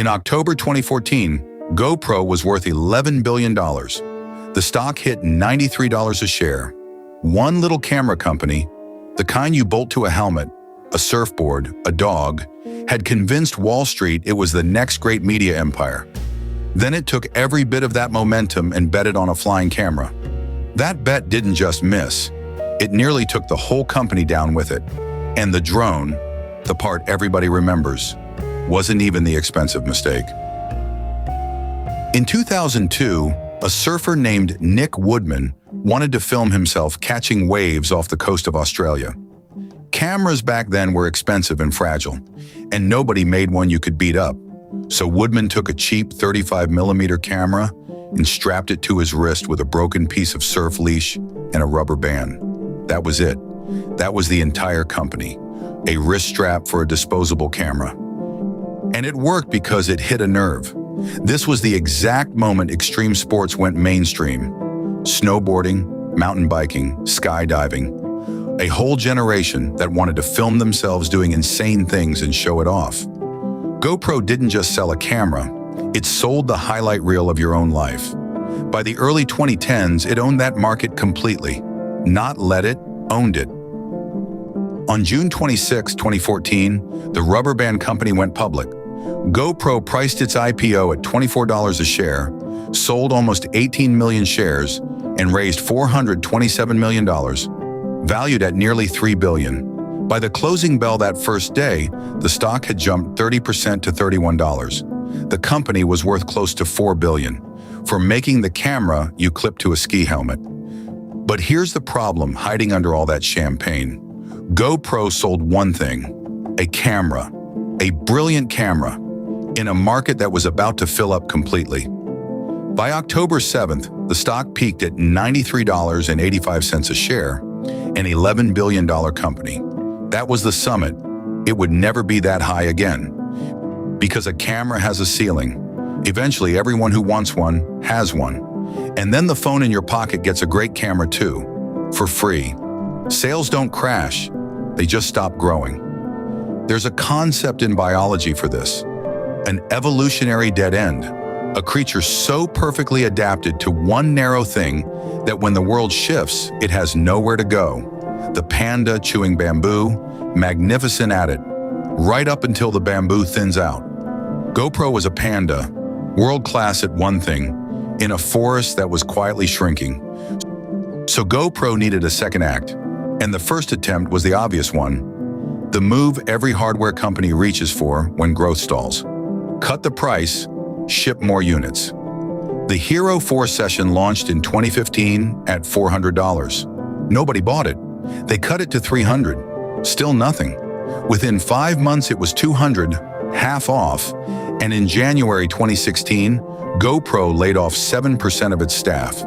In October 2014, GoPro was worth $11 billion. The stock hit $93 a share. One little camera company, the kind you bolt to a helmet, a surfboard, a dog, had convinced Wall Street it was the next great media empire. Then it took every bit of that momentum and bet it on a flying camera. That bet didn't just miss. It nearly took the whole company down with it. And the drone, the part everybody remembers, wasn't even the expensive mistake. In 2002, a surfer named Nick Woodman wanted to film himself catching waves off the coast of Australia. Cameras back then were expensive and fragile, and nobody made one you could beat up. So Woodman took a cheap 35mm camera and strapped it to his wrist with a broken piece of surf leash and a rubber band. That was it. That was the entire company, a wrist strap for a disposable camera. And it worked because it hit a nerve. This was the exact moment extreme sports went mainstream. Snowboarding, mountain biking, skydiving. A whole generation that wanted to film themselves doing insane things and show it off. GoPro didn't just sell a camera, it sold the highlight reel of your own life. By the early 2010s, it owned that market completely. Not let it, owned it. On June 26, 2014, the rubber band company went public. GoPro priced its IPO at $24 a share, sold almost 18 million shares, and raised $427 million, valued at nearly $3 billion. By the closing bell that first day, the stock had jumped 30% to $31. The company was worth close to $4 billion for making the camera you clip to a ski helmet. But here's the problem hiding under all that champagne. GoPro sold one thing, a camera, a brilliant camera, in a market that was about to fill up completely. By October 7th, the stock peaked at $93.85 a share, an $11 billion company. That was the summit. It would never be that high again. Because a camera has a ceiling. Eventually, everyone who wants one has one. And then the phone in your pocket gets a great camera too, for free. Sales don't crash, they just stop growing. There's a concept in biology for this, an evolutionary dead end, a creature so perfectly adapted to one narrow thing that when the world shifts, it has nowhere to go. The panda chewing bamboo, magnificent at it, right up until the bamboo thins out. GoPro was a panda, world-class at one thing, in a forest that was quietly shrinking. So GoPro needed a second act, and the first attempt was the obvious one, the move every hardware company reaches for when growth stalls. Cut the price, ship more units. The Hero 4 session launched in 2015 at $400. Nobody bought it. They cut it to $300. Still nothing. Within 5 months, it was $200, half off, and in January 2016, GoPro laid off 7% of its staff.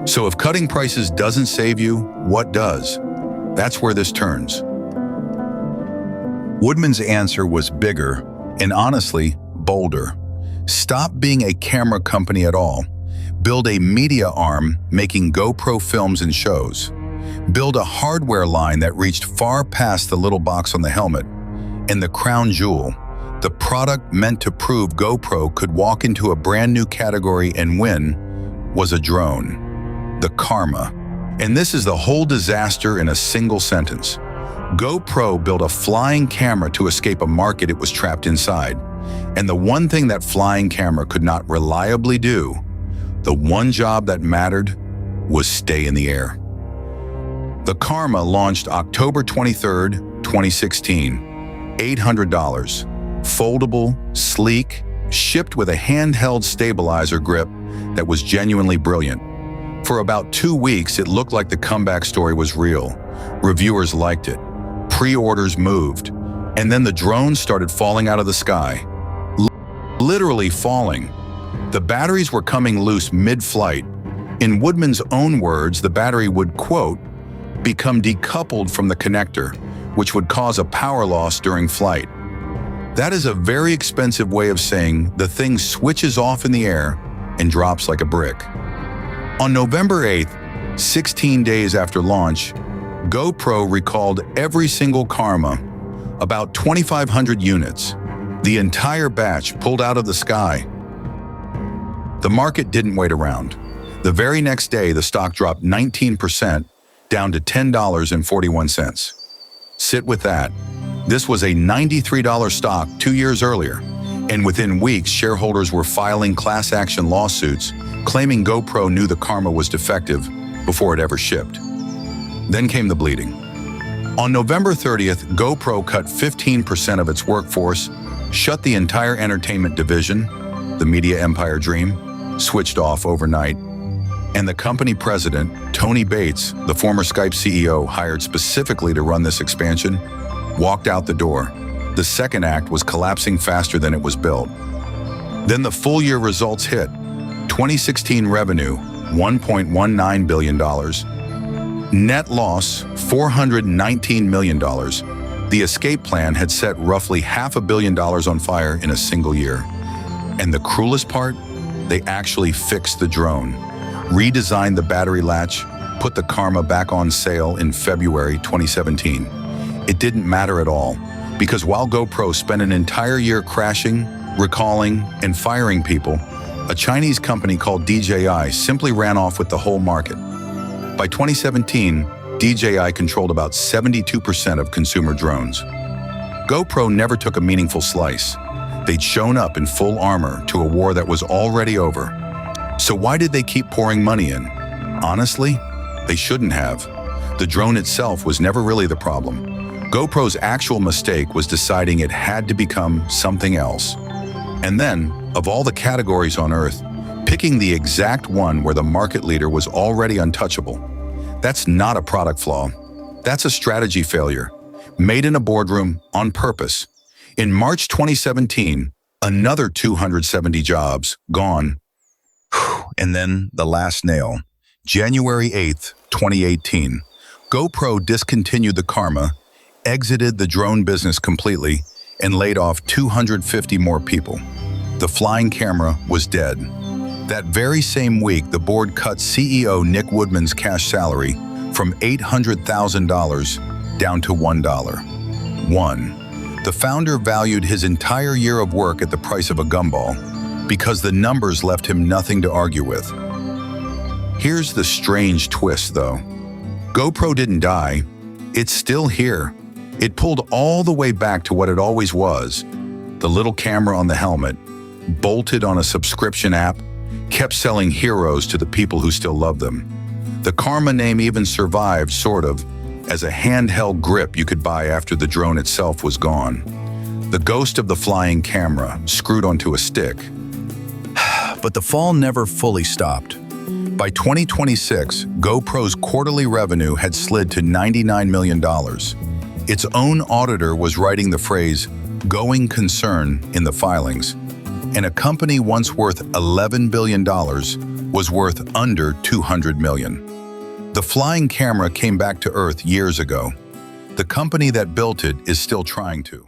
So if cutting prices doesn't save you, what does? That's where this turns. Woodman's answer was bigger and honestly, bolder. Stop being a camera company at all. Build a media arm making GoPro films and shows. Build a hardware line that reached far past the little box on the helmet. And the crown jewel, the product meant to prove GoPro could walk into a brand new category and win, was a drone. The karma. And this is the whole disaster in a single sentence. GoPro built a flying camera to escape a market it was trapped inside. And the one thing that flying camera could not reliably do, the one job that mattered, was stay in the air. The Karma launched October 23, 2016. $800. Foldable, sleek, shipped with a handheld stabilizer grip that was genuinely brilliant. For about 2 weeks, it looked like the comeback story was real. Reviewers liked it. Pre-orders moved. And then the drones started falling out of the sky. Literally falling. The batteries were coming loose mid-flight. In Woodman's own words, the battery would, quote, become decoupled from the connector, which would cause a power loss during flight. That is a very expensive way of saying the thing switches off in the air and drops like a brick. On November 8th, 16 days after launch, GoPro recalled every single Karma, about 2,500 units. The entire batch pulled out of the sky. The market didn't wait around. The very next day, the stock dropped 19%, down to $10.41. Sit with that. This was a $93 stock 2 years earlier, and within weeks, shareholders were filing class action lawsuits claiming GoPro knew the camera was defective before it ever shipped. Then came the bleeding. On November 30th, GoPro cut 15% of its workforce, shut the entire entertainment division, the media empire dream, switched off overnight, and the company president, Tony Bates, the former Skype CEO hired specifically to run this expansion, walked out the door. The second act was collapsing faster than it was built. Then the full year results hit. 2016 revenue, $1.19 billion. Net loss, $419 million. The escape plan had set roughly $500 million on fire in a single year. And the cruelest part? They actually fixed the drone, redesigned the battery latch, put the Karma back on sale in February 2017. It didn't matter at all, because while GoPro spent an entire year crashing, recalling, and firing people, a Chinese company called DJI simply ran off with the whole market. By 2017, DJI controlled about 72% of consumer drones. GoPro never took a meaningful slice. They'd shown up in full armor to a war that was already over. So why did they keep pouring money in? Honestly, they shouldn't have. The drone itself was never really the problem. GoPro's actual mistake was deciding it had to become something else. And then, of all the categories on Earth, picking the exact one where the market leader was already untouchable. That's not a product flaw. That's a strategy failure, made in a boardroom on purpose. In March 2017, another 270 jobs gone. And then the last nail. January 8th, 2018. GoPro discontinued the Karma, exited the drone business completely, and laid off 250 more people. The flying camera was dead. That very same week, the board cut CEO Nick Woodman's cash salary from $800,000 down to $1. The founder valued his entire year of work at the price of a gumball because the numbers left him nothing to argue with. Here's the strange twist, though. GoPro didn't die. It's still here. It pulled all the way back to what it always was. The little camera on the helmet, bolted on a subscription app, kept selling heroes to the people who still love them. The Karma name even survived, sort of, as a handheld grip you could buy after the drone itself was gone. The ghost of the flying camera, screwed onto a stick. But the fall never fully stopped. By 2026, GoPro's quarterly revenue had slid to $99 million. Its own auditor was writing the phrase, "going concern," in the filings. And a company once worth $11 billion was worth under $200 million. The flying camera came back to Earth years ago. The company that built it is still trying to.